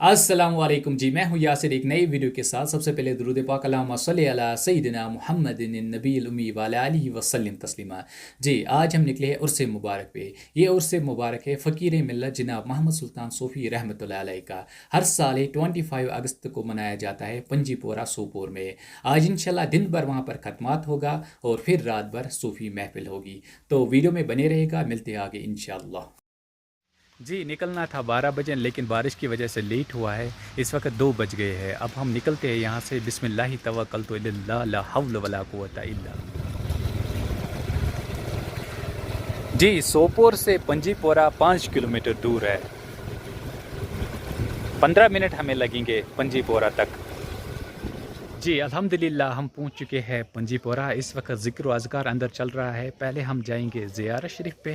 अस्सलाम वालेकुम जी। मैं हूँ यासिर एक नई वीडियो के साथ। सबसे पहले दुरूद पाक अल्लाहुम्मा सल्ली अला सय्यिदिना मुहम्मदिन नबील उम्मी व अला आलिहि वसल्लम तस्लीमा। जी, आज हम निकले हैं उर्स मुबारक पे। ये उर्स मुबारक है फ़कीर मिल्लत जनाब मोहम्मद सुल्तान सूफ़ी रहमतुल्लाह अलैह का। हर साल 25 अगस्त को मनाया जाता है पंजीपोरा सोपोर में। आज इंशाल्लाह दिन भर वहाँ पर खत्मात होगा और फिर रात भर सूफ़ी महफिल होगी। तो वीडियो में बने रहेगा, मिलते हैं आगे इंशाल्लाह। जी, निकलना था 12 बजे, लेकिन बारिश की वजह से लेट हुआ है। इस वक्त 2 बज गए हैं। अब हम निकलते हैं यहाँ से। बिस्मिल्लाहि तवक्कलतु इलल्लाह ला हौला वला कुव्वता इल्ला। जी, सोपोर से पंजीपोरा 5 किलोमीटर दूर है। 15 मिनट हमें लगेंगे पंजीपोरा तक। जी, अल्हम्दुलिल्लाह हम पहुँच चुके हैं पंजीपोरा। इस वक्त ज़िक्र व अज़कार अंदर चल रहा है। पहले हम जाएंगे ज़ियारत शरीफ पे,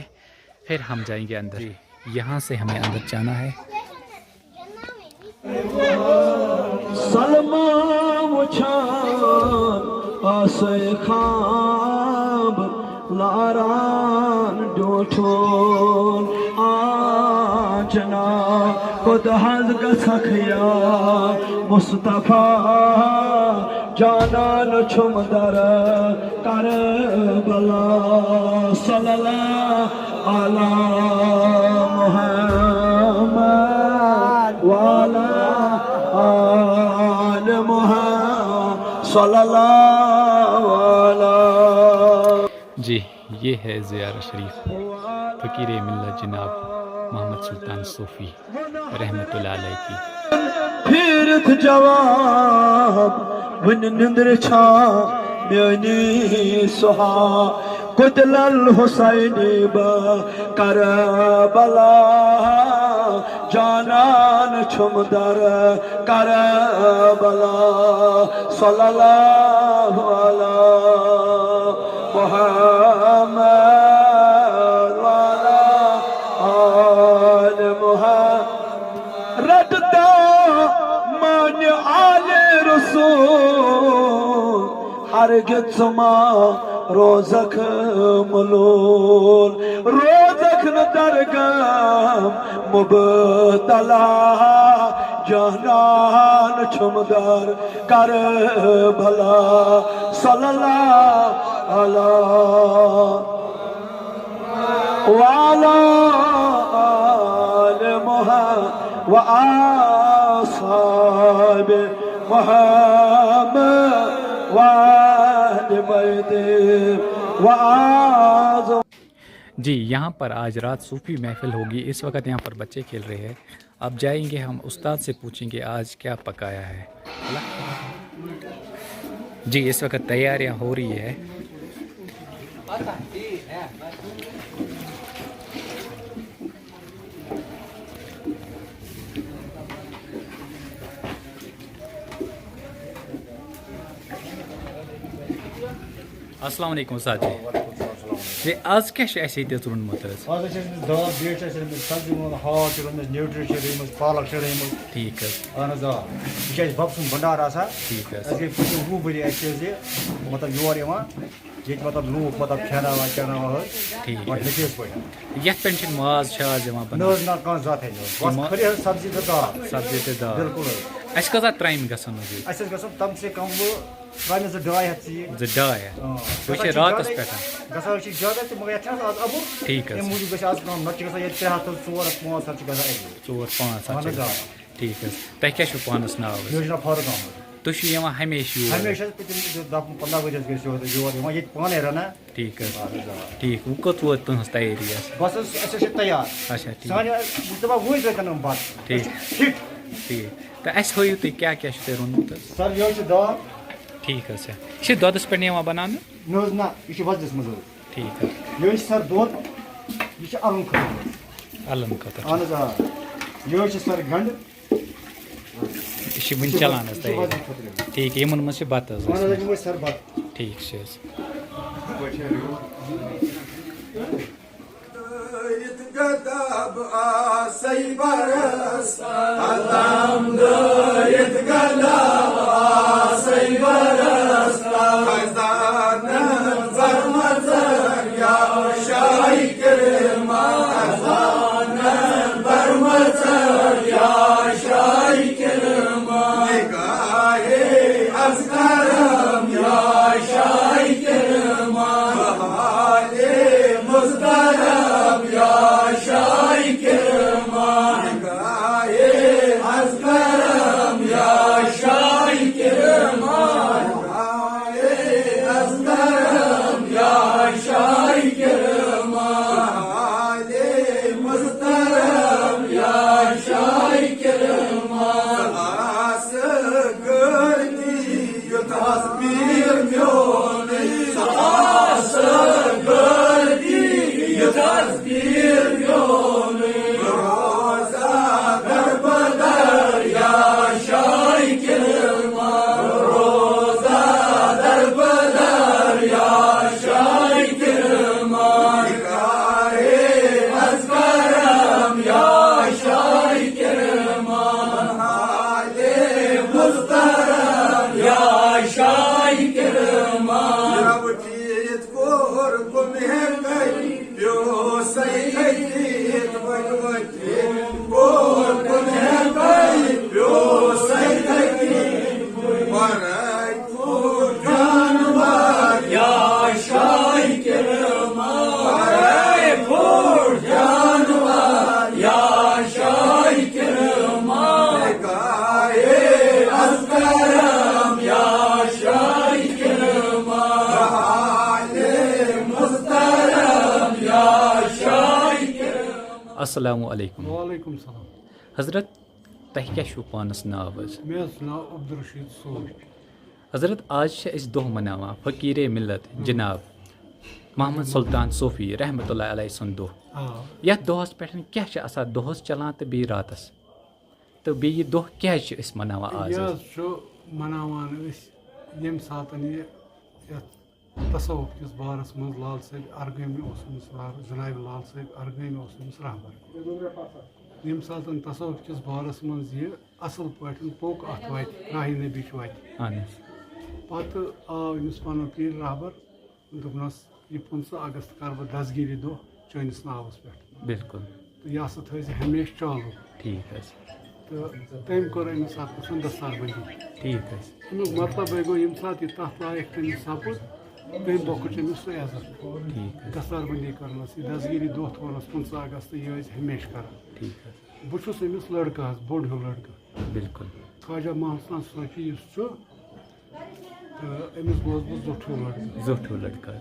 फिर हम जाएंगे अंदर। यहाँ से हमें अंदर जाना है। सलमा आसे खाब लारान डोठोन आजना खुद हज गसखिया मुस्तफा जानान छुमदर कर बला सल्लल्लाहु अला मुहम्मद वाला आल मुहम्मद सल्लल्लाहु अलैहि। जी, ये है ज़ियारत शरीफ फ़कीर मिल्लत जनाब मोहम्मद सुल्तान सूफ़ी रहमतुल्लाह अलैह की। फिर जवाब वन निंद्र छा मेनी सुहा कुतलल हुसैनी करबला जानान छुमदर करबला सल्लल्लाहु अला मुहम्मद वाला आल मुहम्मद रटता मान आले रसूल हरगिज़ मा रोज़क मलोल रोज़क न दरगम मुबतला जहान छुमदर कर भला सल्लल्लाहु अला वाला आल मुहम्मद व अस्हाब मुहम्मद जी, यहाँ पर आज रात सूफ़ी महफिल होगी। इस वक्त यहाँ पर बच्चे खेल रहे हैं। अब जाएंगे हम उस्ताद से पूछेंगे आज क्या पकाया है। जी, इस वक्त तैयारियाँ हो रही है। अस्सलाम वालेकुम उस्ताद जी। आज क्या ऐसे रोनमुत? दाल बीट सब्जी हाक न्यूट्री पालक ठीक है। अहन यह बब सुन भंडार ठीक है। पीछे 20 वरी मतलब योर ये मतलब लूक मतलब खेना क्या ठीक नफीस पे ये माज ना कह जात है सब्जी तो दाल सब्जी तो दाल बिल्कुल अस कत टाइम गसन कम से कम वो त्रामे 2.5 चीज 2.5 रात पे गसा ज्यादा तो मगर ये आज अब ठीक है मूजूब गस आज कम नट गसा ये 3 4 5 4 5 ठीक है। तह क्या पानस नाव? योजना फारूक अहमद तुम हमेशा हमेशा 15 बजे योर ये पाने रना ठीक है ठीक वो कत वो तुहस तैयारी बस तैयार अच्छा ठीक वो बात ठीक ठीक ठीक तो अस हो तुम क्या क्या रोनमुत? सर ये दाल ठीक है यह दोदस पे बनान ना यह वजस मज ठीक है ये सर दोद यह अलम अलम खतर अहन ये सर गंड यह वन चलान ठीक इन मज बत सर बत ठीक शाही अस्सलामु अलैकुम वालेकुम सलाम हज़रत तह क्या छो पानस नाव हज़ मे नाव अब्दुलरशीद सोल हज़रत आज छे इस दोह मनावा फ़कीर मिलत जनाब मोहम्मद सुल्तान सोफ़ी रहमतुल्लाह अलैहि सुन दोह यथ दोहस पे क्या आसान दोहस चलान तो बी रातस तो बे यह दोह क्या मनावा आज यह मनावान यम सात तसव्वुफ किस बारस मज लाल साहब अरगमी जनाब लाल साहब अरगमी रहबर यम सात तसव्वुफ किस बारस मज यह असल पे पोक अत वात राही नबी वात पत आव अमिस पन पीर रहबर दोपनस यह 15 अगस्त कर बह दसगिरी दो चैनिस नावस पे बिल्कुल तो यह थो हमेशा चालू ठीक है तो तम कोर अमिस दस्तारबंदी ठीक है अमुक मतलब गो यम सात यह तथ लायक तमिस सपुद तम दह अमिस सह इज्जत ठीक है दस्तारबंदी करनस यह दसगिरी दह थोनस 15 अगस्त यह हमेशा कर ठीक है बहुत अमिस लड़का बोड़ हिल लड़का बिल्कुल ख्वाजा महसन सोफी तो अमिस गोस बह जोठू लड़का जोठो लड़का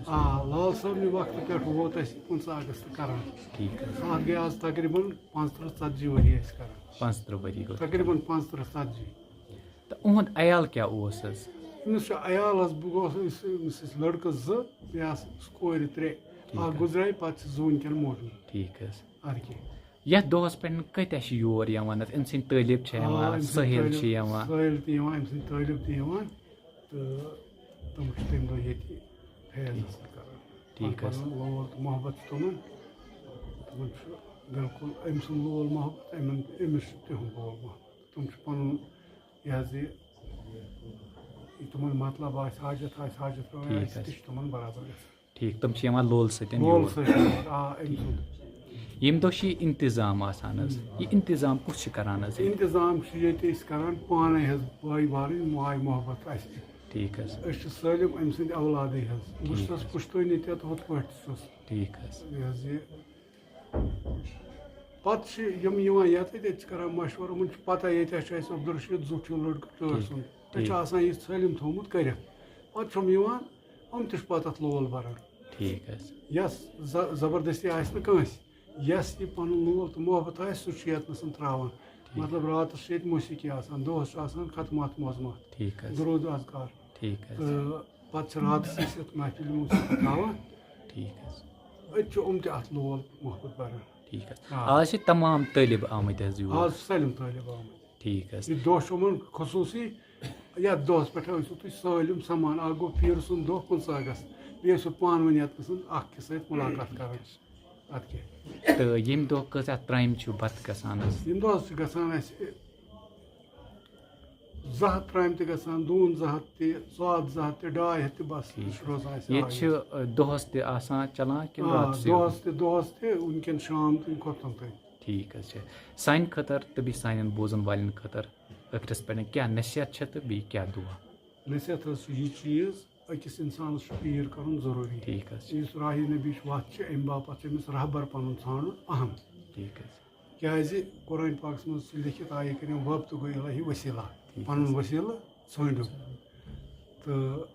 लाल साहब वक्त पे वोत 15 अगस्त कर ठीक है अत गई आज तकरीबन 35-40 वरी कर 15 वरी गो तकरीबन 35-40 तो उहद अयाल क्या ओस अमिस अयाल बह गोस लड़कस कोर 3 गुजराए पे जून कन मौजूद ठीक है अद क्या यथ दोहस पे कत्या योर यवान अम सद तालिब सहेल सहेल तम सद तालिब तो तुम तम दह ये फैज हासिल कर ठीक है लोल तो मोहब्बत तुम बिल्कुल अम सुन लोल मोहब्बत अमिस तिहद लोल मोहब्बत तुम पन यह तुम मतलब हाजत तुम बराबर ठीक तुम लोल सत लोल यम दो इंतजाम आसान ये इंतजाम कुछ करान इंतजाम करान पाने बाई बारन माय मोहब्बत ठीक है सलम अम सद औलाद बस पुश्तनी तथ पे ठीक है पत कर मशवर पता ये अब्दुलरशीद जुठ लड़का चर सुन यह सलम थोमुत कर पे तथ लोल बरान ठीक है यस जबरदस्ती आस यस यह पन लोल तो मोहब्बत सह त्रावान मतलब रात मौसीकी दोहस खतमात मोजमात ठीक है दरूद अज़कार ठीक है तो पे रात महफिल त्रावान ठीक है अत लोल मोहब्बत बरान ठीक है आज तमाम तालिब आमत आज सलम तालिब आमत ठीक है यह दोह खसूसी यथ दोहस पे तुम सलम समान गो पीर सुन दोह 15 अगस्त बे पान वन अख सत मुलाकात कर तो यम दो कजा त्राइम बत गसान यम दह गसान 200 त्राइम गसान दून 200 200 250 बस रोजान ये दोहस चलान कि दोहस उनकन शाम खोतन तक ठीक है सान खतर तो भी सान बोजन वालन खतर अखरस पे क्या नसीहत तो बी क्या दुआ नसीहत यह चीज़ अकिस इंसान पीर कर जरूरी ठीक है इस राही नबी वत अम बापत रहबर पन ान अहम ठीक है क्या कुरान पाक मज लिखित आय करीम वब्त गो इलाही वसीला पन वसीला ढूंढो तो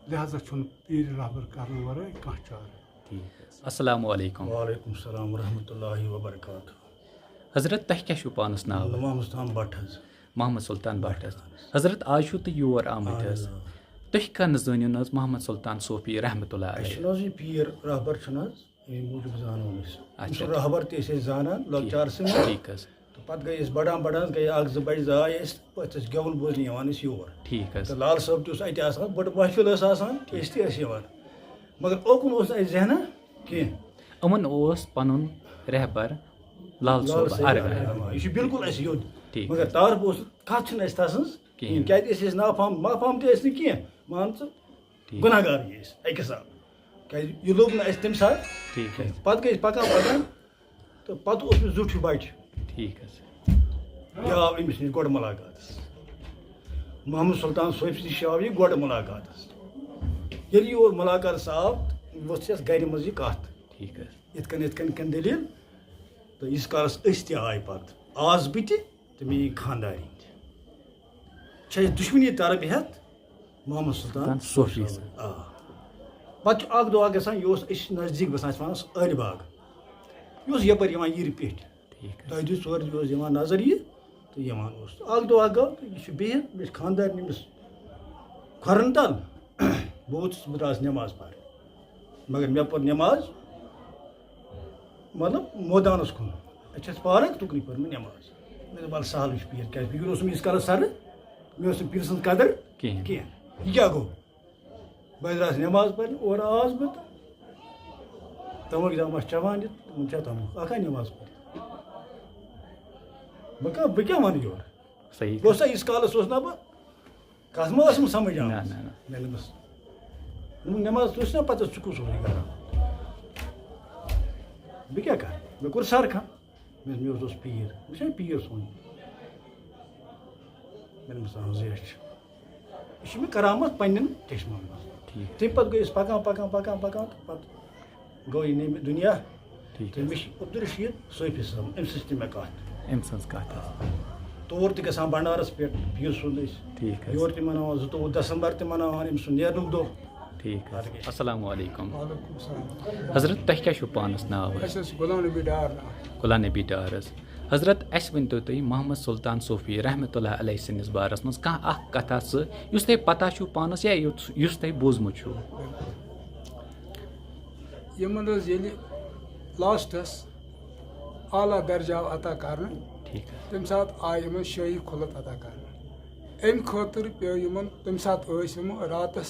लिहाजा पीर रहबर कर वर कह चार ठीक है अस्सलामु अलैकुम वालेकुम सलाम रहमतुल्लाहि व बरकातहू हज़रत तह क्या पानस नाव मोहम्मद सुल्तान भट्ट हज़रत आज तो योर आमत तुह कन जानियो न मोहम्मद सुल्तान सोफी रहमतुल्लाह अलैहि पीर रहबर मूजूब जान रहबर तान लचार ठीक है तो पे गई बढ़ान बढ़ान गई 2 बज जाए गेवन बोजन योर ठीक है तो लाल साहब तस बड़ महफिल मगर ओकुन जहना कह अमन पन रहबर लाल सोब यह बिल्कुल योद ठीक मगर तार कत तसें क्या नाफाम माफाम तह मान गुनाहगार अकिस यह लोग तम सात ठीक है पे गई पकान पकान तो पे जुठ बच ठीक है यह आव अमिस नश गोड़ मुलाकात मोहम्मद सुल्तान सोफी नश आव यह गोड़ मुलाकात ये योर मुलाकात आव वो गर मज कत ठीक है इतकन दलील तो इस कालस आय पत आज बह तो मे खानदारी दुश्मनी तरफ हेत मोहम्मद सुल्तान सोफी पे दुआ ग नज़दीक बसान अलि बाग यह यपर यिर पे तह दी ोर नजर ये तो अख दो गो तो यह बिहित मे खानदार अमिस खरन तल बहुत बह द्रास नमाज पर मगर मे पर नमाज मतलब मोदानस कुन अच्छे पार्क तुकनी पर मे नमाज मे बल सहल पीर क्या पीर इस कल सर मे पीर सद कदर कह क्या गो बह द्रास नमाज पर और आज बह तमक दम चवान तुम तमक अखा नमाज पर बह क्या वन योर सही गो सा इस कालस ना बह कथ मा समझ आ नमाज ना पता चुकुस कर बह क्या कर मे कोर सर खा मे पीर वह पीर सोन मे जेच यह मे करामत पन्न चश्मन तम पे गई पकान पकान पकान पकान तो गो ये दुनिया तो मे अब्दुलरशीद सोफी साहब अम सत मे कत तौर त ग भंडारस पे पीर सुंद योर त मनावान 22 दिसंबर त मनावान अम सुंद नेरनुक दो ठीक है। अस्सलाम वालेकुम हजरत तह क्या पानस नाव गुलाम नबी डार हजरत अस वन तो मोहम्मद सुल्तान सूफी रहमतुल्लाह अलैहि सन्निस बारस मज कह कथा सह पता पानस या तुम बोजमुत लास्टस आला दर्जा अता कर तम सात आय शाही खुलत अता कर अम खतर पे तम सात रातस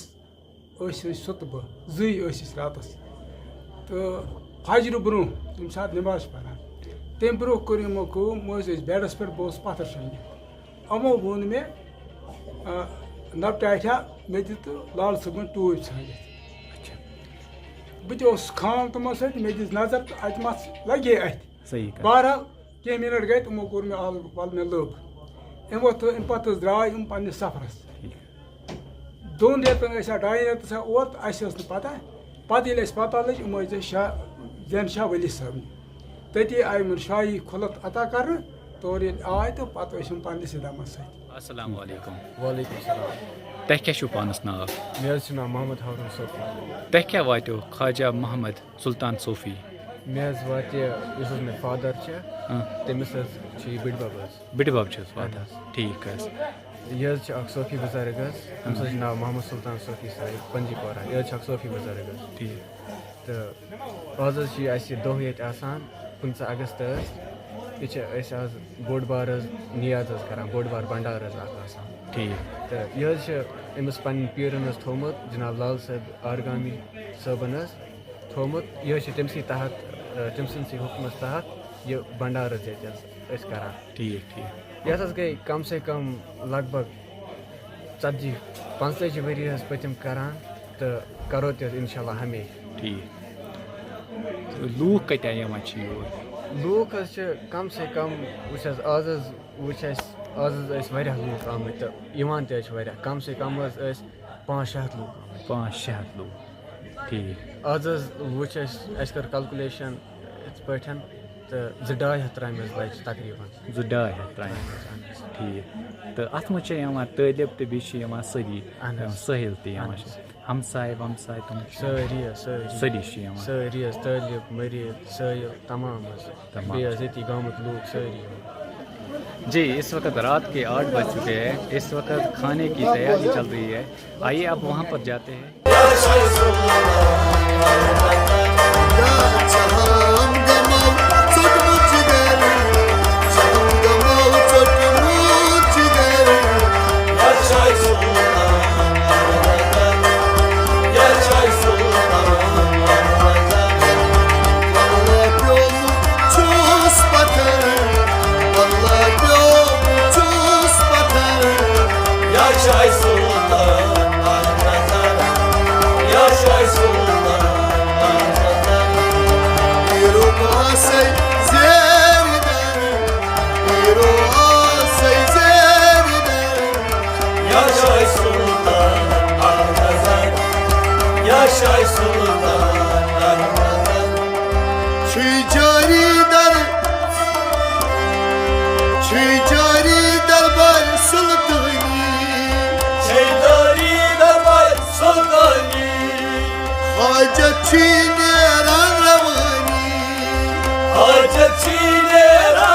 सुतब जुई रातस तो फजर ब्रो तम सात नमाज पढ़ान तम ब्रो कर बेडस पे बहुत पथर छान अमो वोन मे नपटाठा मे दित लाल सबन टूब छानित बह खाम तमो सत मे दिस नजर तो अत मत लगे अत बहरहाल कह मिनट गए तमो कोर मे आल वल मे लोग अम पे द्राय पन्नस सफरस 2 रेतन 2 रेत और तो पता पे पता लग जैन शाह वली साहब तती आय शाही खुलत अता कर तौर आय तो पे पन्नस दमस अस्सलाम वालेकुम वालेकुम सलाम तह क्या पानस नाव मे नाम मोहम्मद हारून सूफी तह क्या वातो ख्वाजा मोहम्मद सुल्तान सूफी मे वात मे फादर तमिस बिडबब बिडबब ठीक यह सूफी बुजुर्ग अम्स नाम मोहम्मद सुल्तान सूफी साहिब पंजीपोरा यह सूफी बुजुर्ग ठीक तो आज दह ये 15 अगस्त यह आज बोड़ बार नियाज कर बोड़ बार भंडार ठीक तो यह अमिस पन्न पीरन थोमुत जनाब लाल साहब आरगामी साहबन थोमुत यह तमसी तहत तम सी हुकमस तहत यह भंडार कर ठीक ठीक यह गई कम से कम लगभग 40-45 वरी पतम करान तो करो इंशाल्लाह हमें ठीक लूख कत योर लूख कम से कम आज लूख आमत तो कम से कम 500 लूख 500 लूख ठीक आज कर कैलकुलेशन पे तो 200-250 त्रमस बच तकरीबन 200 त्रमस ठीक तो अत मे तलिब तो बी सदी सहल हमसाय वमसाय तुम सारी तलिब मरीद सहल तमाम ये गामुक लोग सारी जी इस वक्त रात के 8 बज चुके हैं इस वक्त खाने की तैयारी चल रही है आइए अब वहाँ पर जाते हैं Hacet çiğne ran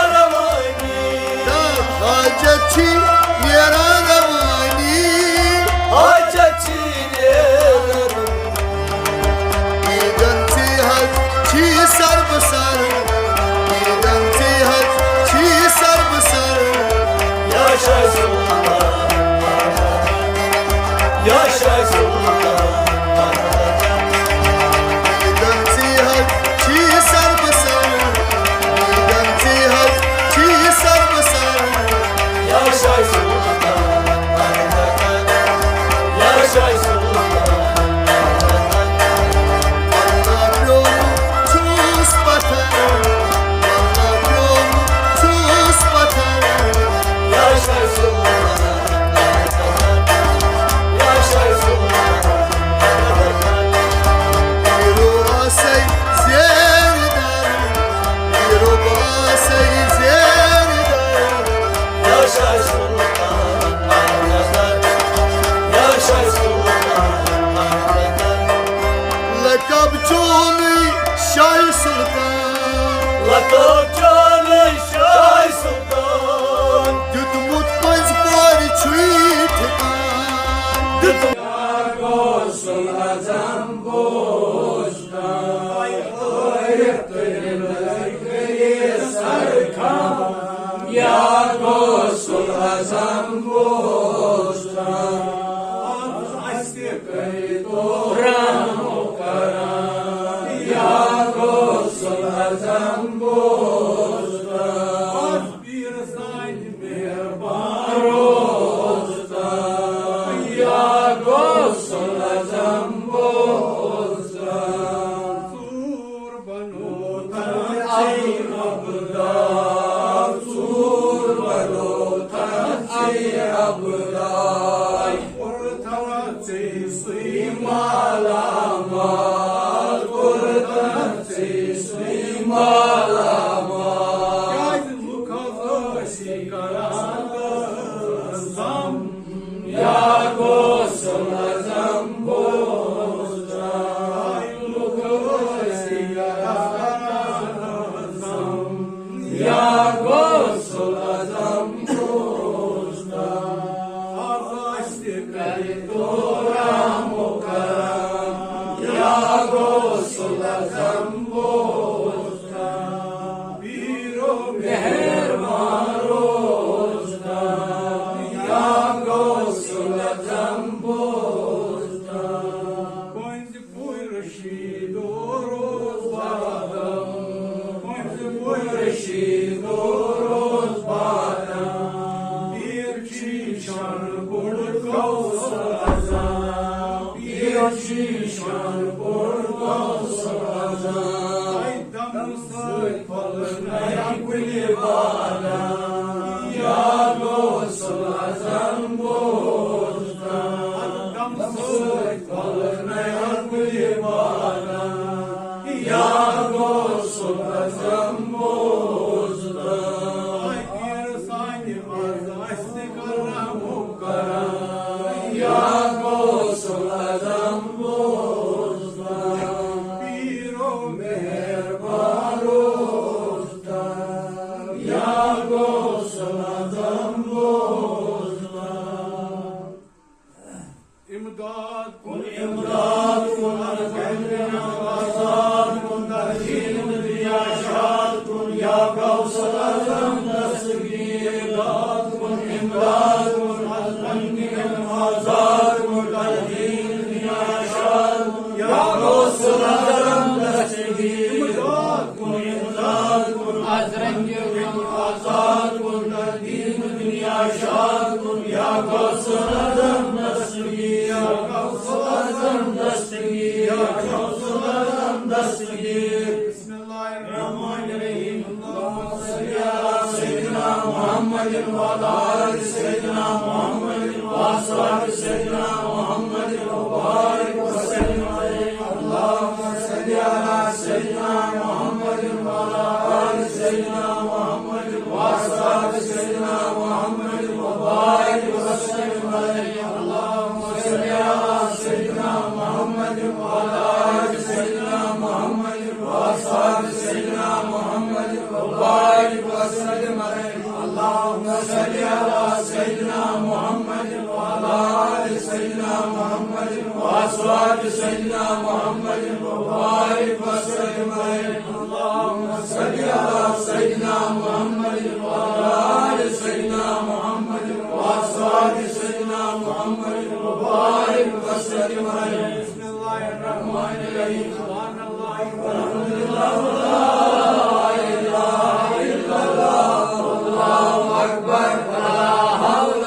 Akbar, la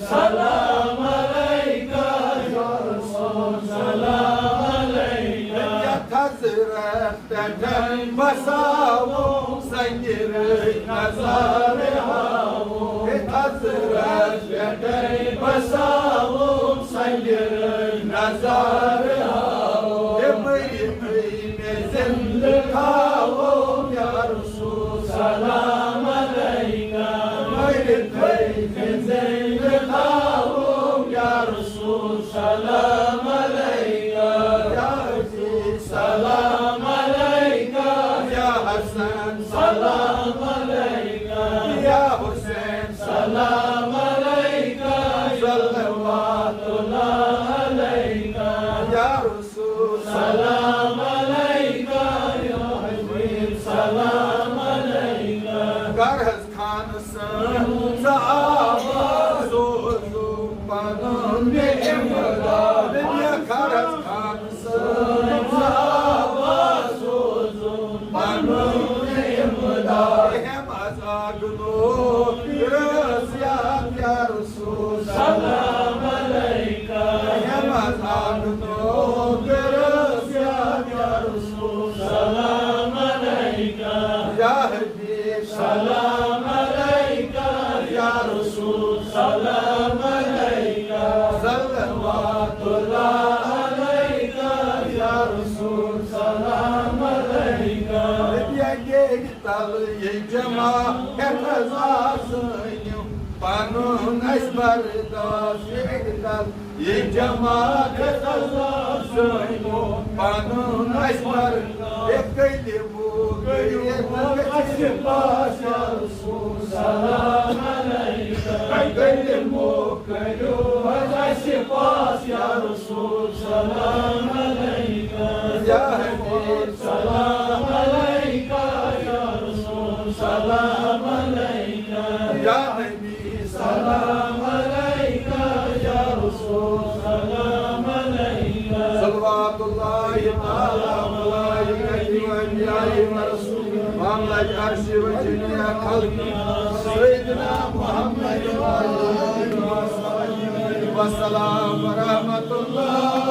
Salam aleyka ya Resul, salam aleyka. Hazret beden basavu Sengir nazare havu Hazret beden basavu Sengir nazare havu Meyne zinde kavu Ya Resul salam aleyka Meyne zinde kavu Ya Resul salam aleyka Ya Aziz salam aleyka Ya Hasan salam aleyka Ya Hüseyin salam aleyka Salavatullah aleyka Ya Resul salam aleyka Ya Habib salam aleyka Garhaz Khan'sın sahabı Zuzu banın bir imdad Ya Garhaz Khan'sın sahabı Zuzu banın bir imdad Hem azagını Rıziyat Ya Resul salam aleyka Hem azagını Rıziyat Ya Resul salam aleyka Ya Habib salam aleyka Ya Resul salam aleyka Salavatullah aleyka Ya Resul salam aleyka Libya gel ye cema hep azasıyım Panun esberdas yedal ye cema hep azasıyım Panun esberdas ekli bu gayet baş Ya Resul salam aleyka ekli bu gayet baş Ya Resul salam aleyka Ya Habib salam aleyka Ya Resul salam aleyka Ya Habib salam aleyka Ya Resul salam aleyka Salawatullahi ta'ala malaikati ve enbiya'i ve Resulü Mamlak arşi ve cemiye kalbi Seyyidina Muhammed ve aleyhi ve selam ve rahmetullah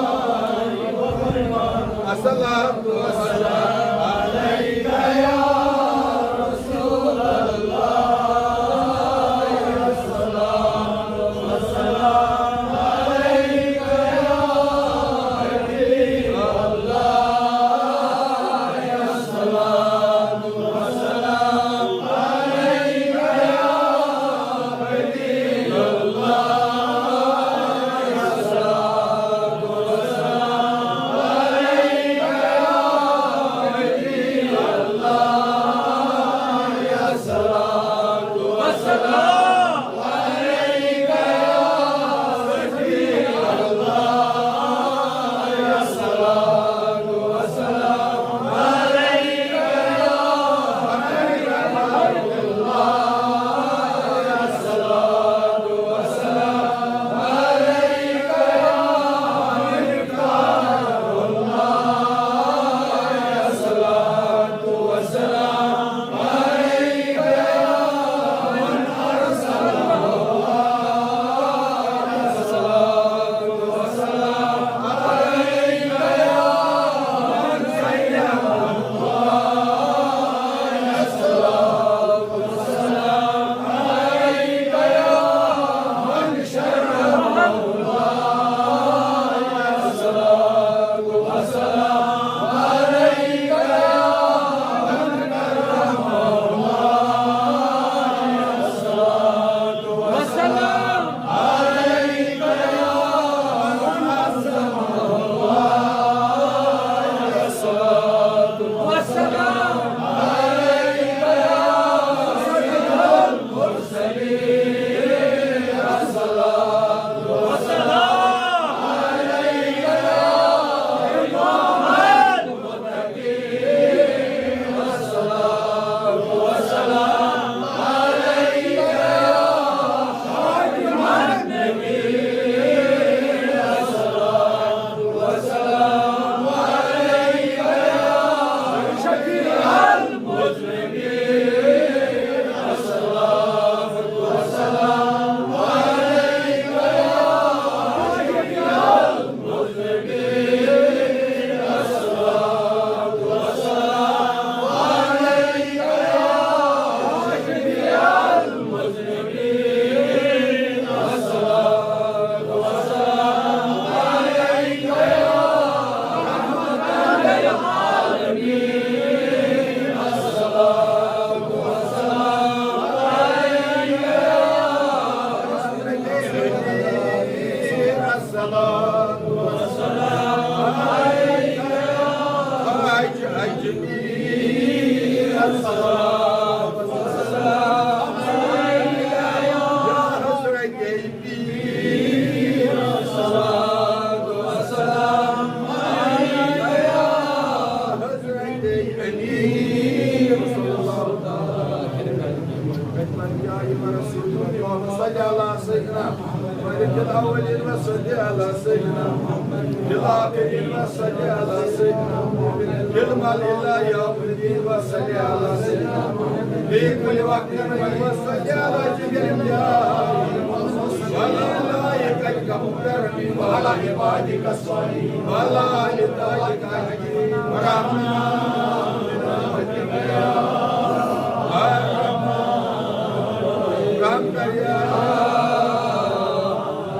Esselatu vesselam aleyke ya ملك الأولين وصل على سيدنا في الآخرين وصل على سيدنا بالمال إلى يوم الدين وصل على سيدنا في كل وقت وصل على جبل ولا ملائكة كمبرمين ولا عبادك الصالحين ولا لذلك أجرين ورحمة صلى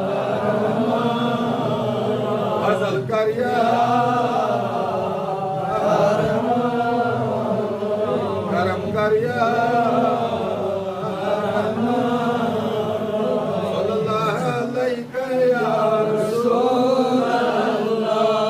الله عليك يا رسول الله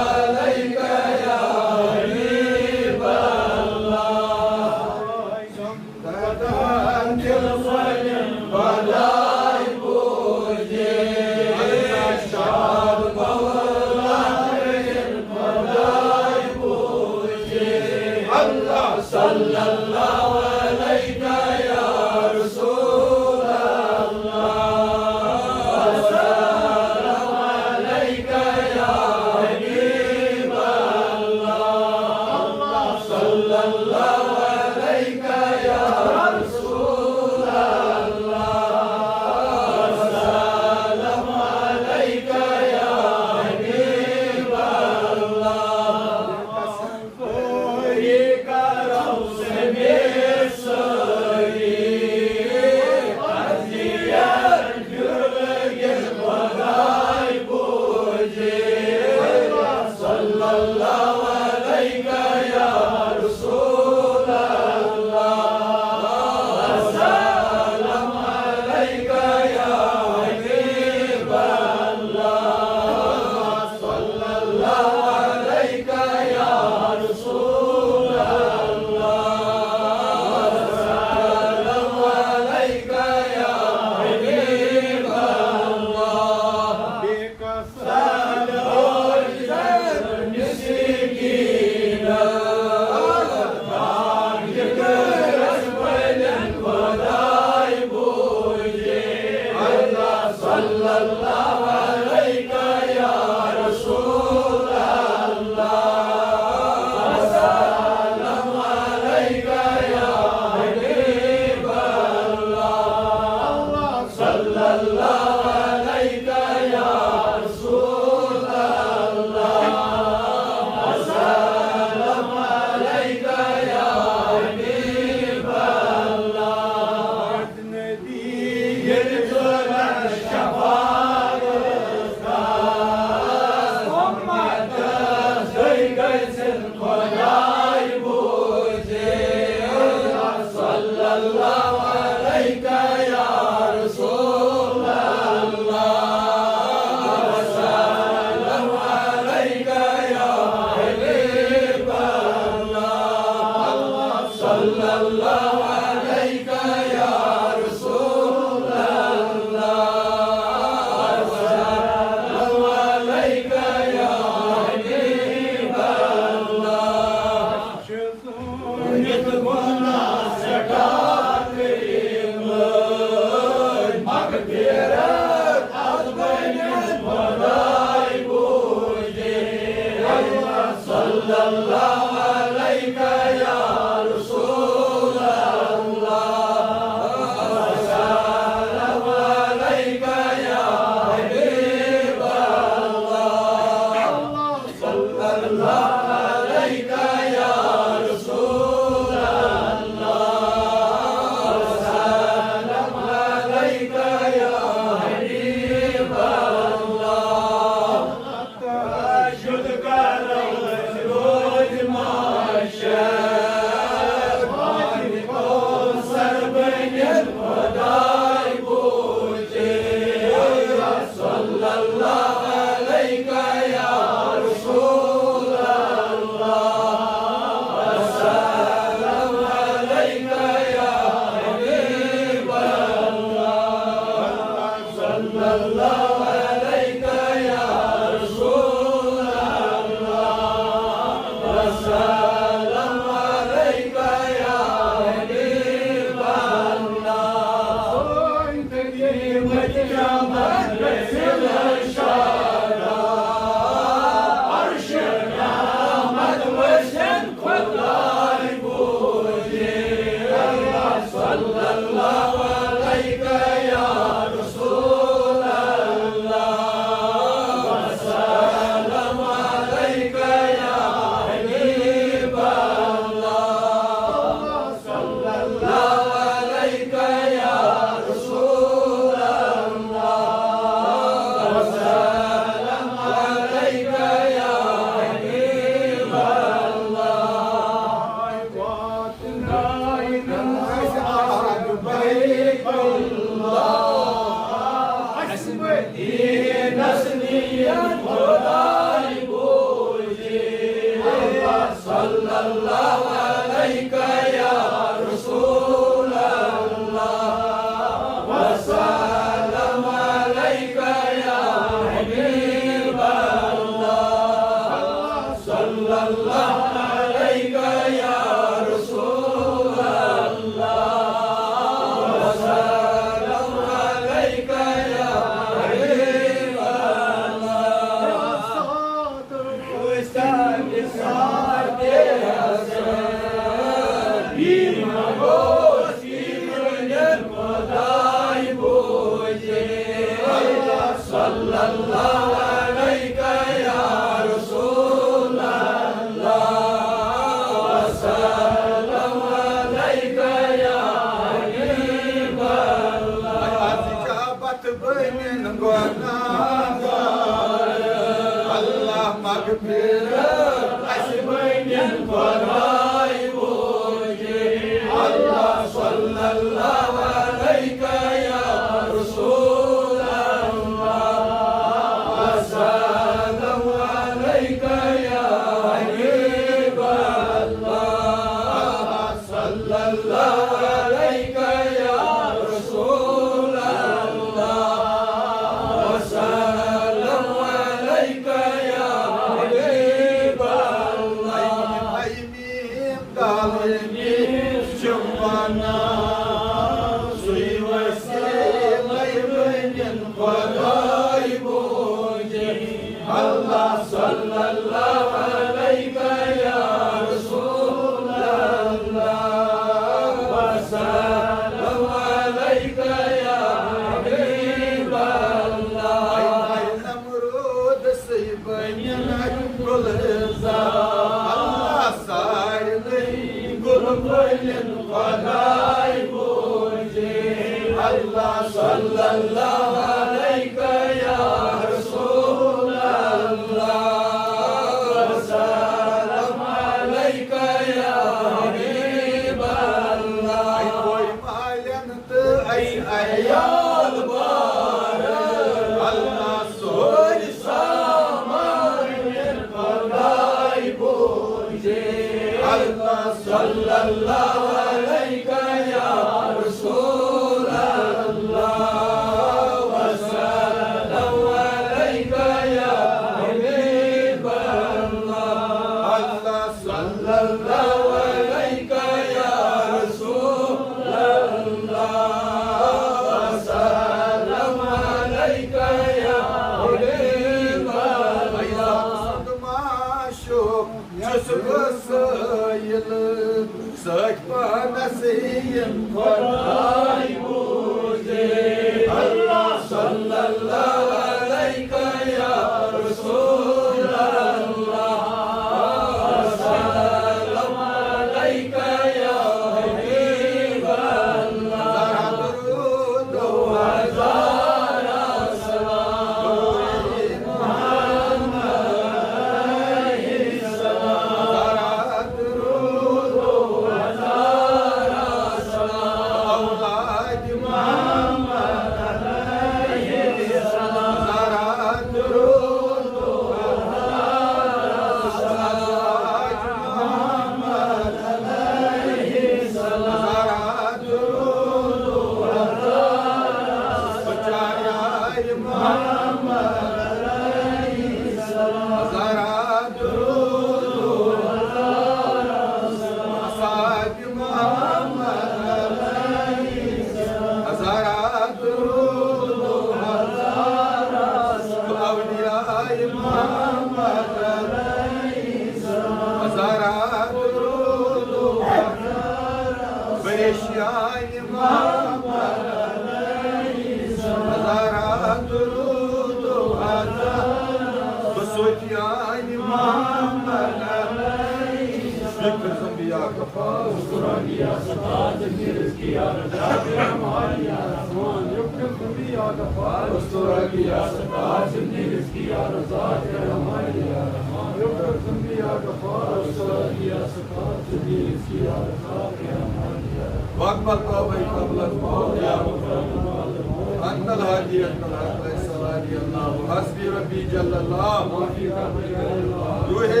रूहे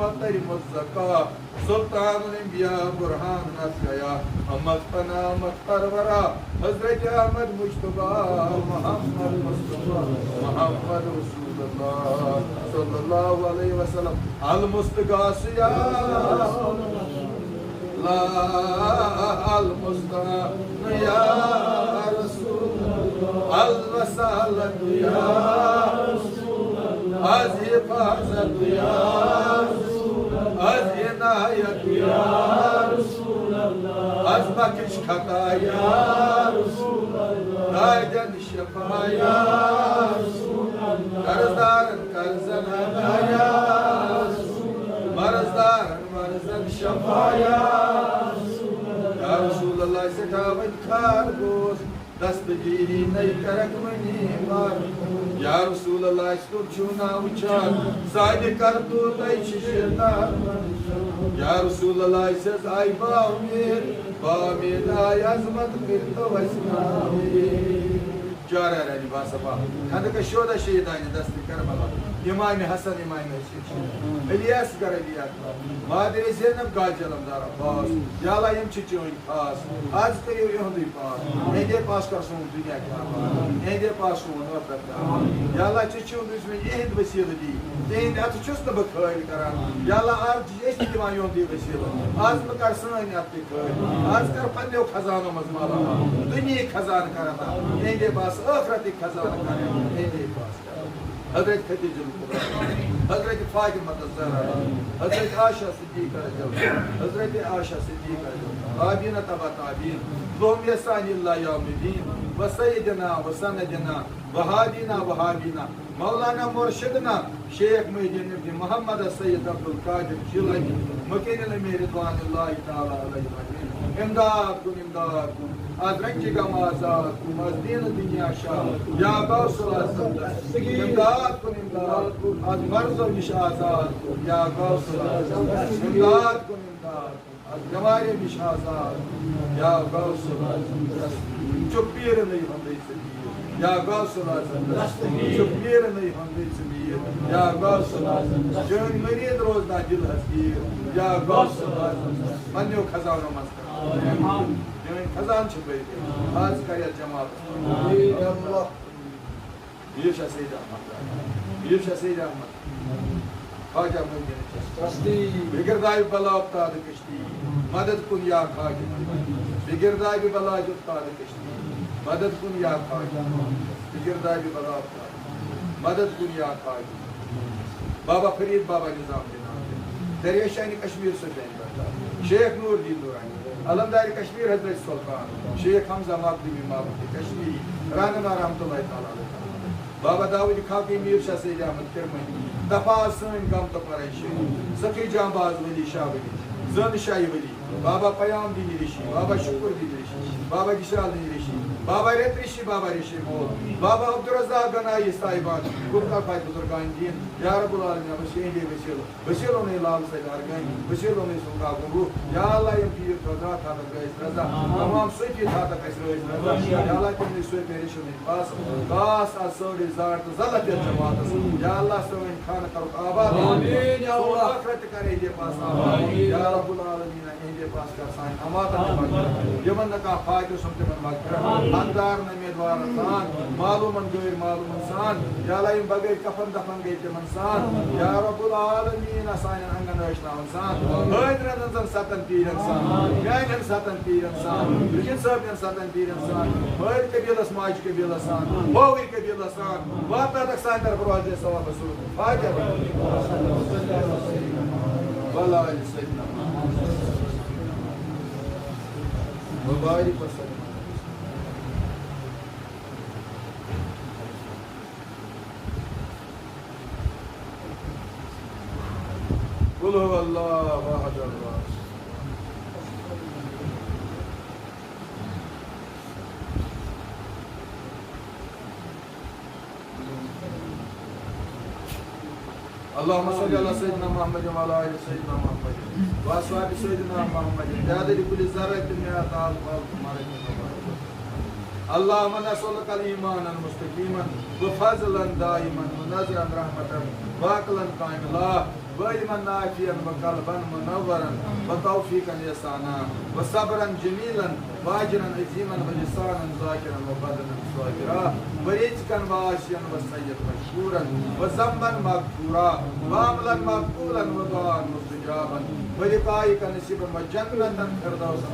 मुअत्तर मुज़्ज़का सुल्तानुल अंबिया बुरहान असया अहमद पना मत परवरा हजरत अहमद मुश्तबा मोहम्मद मुस्तफा मोहम्मद रसूलुल्लाह सल्लल्लाहु अलैहि वसल्लम अल मुस्तगासिया ला अल मुस्तान या रसूल अल वसालत या az hifazat ya Resulallah, az inayet ya Resulallah, az bakış kata ya Resulallah, aydan şefa ya Resulallah, karzdarın karzana ya Resulallah, marazdarın marazan şefa ya Resulallah, ya Resulallah, sekavit karbuz dastgiri ney karak mani mar ya Resulallah stupchuna uchar saide kartu tay shishna ya Resulallah says ay baamir ay azmat kirto vasna jara rani basaba khand ka shoda shehidane dast karbala imam hasan imam hussein ilyas garabiyat madir zainab gajalam dar abbas ya la yem chichoin khas az kariyo yondi pas ende pas karsun dünya ka ende pas on orada ya la chichon düzme end vesile di den at chusta bakay karan ya la ar este divan yondi vesile az mı karsan yaptı az kar panne khazano mazmala dünya khazan karata ende pas akhirati khazan karan ende pas Hazreti Hatice Kubra, Hazreti Fatıma Zahra, Hazreti Ayşe Sıddika, Hazreti Ayşe Sıddika, Abina tabat abin, Allahum yasanillah yavmidin, ve seyyidina ve sanedina, ve hadina ve habina, Mevlana Murşidina, Şeyh Muhyiddin Muhammed Seyyid Abdülkadir Jilani, Mekânil Ridvanillahi Teala aleyhi. İmdad kun, imdad kun. Az rengi gam azad kun, az din dünya şah. Ya Gavsul Azam. İmdad kun, imdad kun. Az marz o iş azad kun. Ya Gavsul Azam. İmdad kun, imdad kun. Az gemari iş azad. Ya Gavsul Azam. Çok bir neyi handeyse. Ya Gavsul Azam. Çok bir neyi handeyse. Ya Gavsul Azam. Jön merid rozda dil hasir. Ya Gavsul Azam. Manyo khazano maskar. Kazan çıkıyor. Az kaya cemaat. Allah. Bir şahsiydi Ahmet. Bir şahsiydi Ahmet. Haca Muhyiddin. Trusty. Bigirday bala uptadı kişti. Madad kun ya Haca. Bigirday bir bala uptadı kişti. Madad kun ya Haca. Bigirday bir bala uptadı. Madad kun ya Haca. Baba Farid Baba Nizam bin Ahmet. Derya-Şani Kashmir se benda. Sheikh Nuruddin Nurani. Alamdari Kashmir Hazrat Sultan, Sheikh Hamza Maghribi Mabudi Kashmiri, Ranama Rahmatullahi Ta'ala alayhi. Baba Dawud Khaki Mir Shah Sayyid Ahmad Kirmani, Tafasin Gam Tapareshi, Saki Jambaz Wali Shah Wali, Zan Shah Wali, Baba Payam Dini Rishi, Baba Shukur Dini Rishi, Baba Gishal Dini Rishi, Baba Retrishi Baba Rishi Mol, Baba Abdurazak Ganayi Saiban, Gupta Fai Buzurgan Din, Ya Rabbul Alamin, Bashindi Bashilo, Bashilo ne Lal Sayyid Argan, Bashilo ne Sultan Guru, Ya Allah Yempir Tadra Tadra Gais Raza, Tamam Suki Tadra Gais Raza, Ya Allah Kimni Suy Perishon in Bas, Bas Asuri Zart, Zalat El Jamaat, Ya Allah Suin Khan Karuk Abad, Amin Ya Allah, Akrat Kare De Pas Abad, Ya Rabbul Alamin, Inde Pas Karsain, Amata Jamaat, Yaman Naka Faidu Sumte Man Makra, Andar Namedwar San, Maluman Goir Maluman San, Ya Allah Im Bagay Kafan Dafan Gate Man San, Ya Rabbul Alamin, Asain Angan Vaishnavan San, Hoydran Satan Piran San, Gainan Satan Piran San, Rijin Sabian Satan Piran San, Hoyd Kabilas Maj Kabila San, Howi Kabila San, Vata Tak Sandar Proje Sawa Basul, Fajr, Wala Ali Sayyidina Mubarak Wasallam. Kul huvallahu ahad Allah. Allahümme salli ala seyyidina Muhammed ve ala ali seyyidina Muhammed ve ashabi seyyidina Muhammed ve adedi kulli zarratin mi'at al-qalb ma'rifatan. Allahümme nas'aluka imanan mustaqiman ve fazlan daiman ve nazran rahmatan ve aklan qaiman وعلما نافعا وقلبا Manora وتوفيقا يسعنا وصبرا جميلا واجرا عظيما ولسانا ذاكرا وبدنا صابرا ورزقا واسعا وسعيا مشكورا وذنبا مغفورا وعملا مقبولا ودعاء مستجابا ولقائك نصيبا وجنة فردوسا.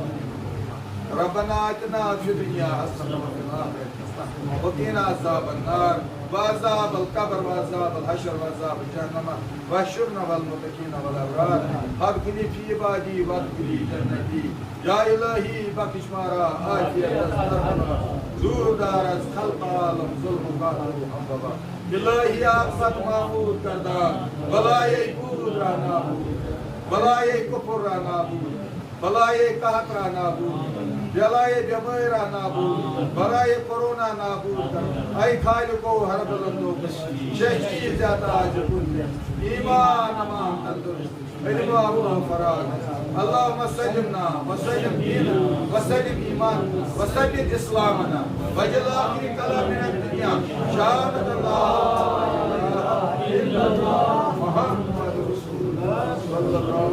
ربنا آتنا في الدنيا حسنة وفي الآخرة حسنة وقنا عذاب النار وعذاب القبر وعذاب الحشر وعذاب جهنم واحشرنا والمتقين والأبرار. أدخلني في عبادي وادخلي جنتي يا إلهي بخش مارا عافيت أسترنا دور دارز خلق عالم ظلم قاتل محببا إلهي آفت معمود کردا بلائے بود را نابود بلائے کفر را نابود بلائے قحط را نابود بلائے بیماری را نابود بلائے کورونا نابود کر اے خالقو ہر بلندو شہی زیادہ آج کن ایمان امان تندرست علم و فراغ اللهم سلمنا وسلم ديننا وسلم ايماننا وسلم اسلامنا واجعل اخر كلامنا من الدنيا شهادة لا اله الا الله محمد رسول الله صلى الله